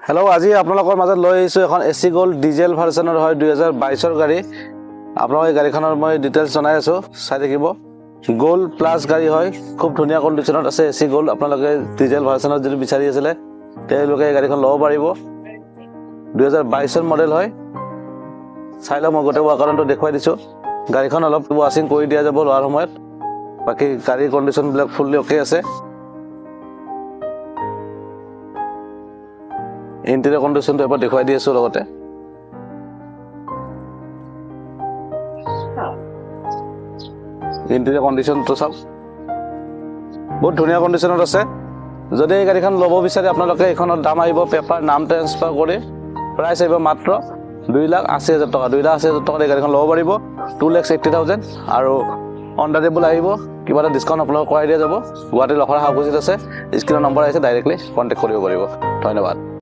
Hello' আজি আপোনালোকৰ মাজত লৈ আহিছোঁ এখন এচি গোল্ড ডিজেল ভাৰ্চনৰ হয় 2022ৰ গাড়ী। আপোনালোক এই গাড়ীখনৰ মই ডিটেইলছ জনাই আছোঁ, চাই থাকিব। গোল্ড প্লাছ গাড়ী হয়, খুব ধুনীয়া কণ্ডিশ্যনত আছে এচি গোল্ড। আপোনালোকে ডিজেল ভাৰ্চনত যদি বিচাৰি আছিলে তেওঁলোকে এই গাড়ীখন ল'ব পাৰিব। 2022ৰ মডেল হয়। চাই লওক, মই গোটেই ৱাকাৰণটো দেখুৱাই দিছোঁ। গাড়ীখন অলপ ৱাশ্বিং কৰি দিয়া যাব লোৱাৰ সময়ত, বাকী গাড়ীৰ কণ্ডিশ্যনবিলাক ফুল্লি অ'কে আছে। ইণ্টেৰিয়ৰ কণ্ডিশ্যনটো এবাৰ দেখুৱাই দি আছোঁ লগতে। ইণ্টেৰিয়ৰ কণ্ডিশ্যনটো চাওক, বহুত ধুনীয়া কণ্ডিশ্যনত আছে। যদি এই গাড়ীখন ল'ব বিচাৰে আপোনালোকে এইখনৰ দাম আহিব, পেপাৰ নাম ট্ৰেন্সফাৰ কৰি প্ৰাইচ আহিব মাত্ৰ 2,80,000 টকা। 2,80,000 টকাত এই গাড়ীখন ল'ব পাৰিব। 2,80,000 আৰু অন দা টেবুল আহিব, কিবা এটা ডিছকাউণ্ট আপোনালোকক কৰাই দিয়া যাব। গুৱাহাটী লখৰা হাউগুচিত আছে। স্ক্ৰীনৰ নম্বৰ আহিছে, ডাইৰেক্টলি কণ্টেক্ট কৰিব পাৰিব। ধন্যবাদ।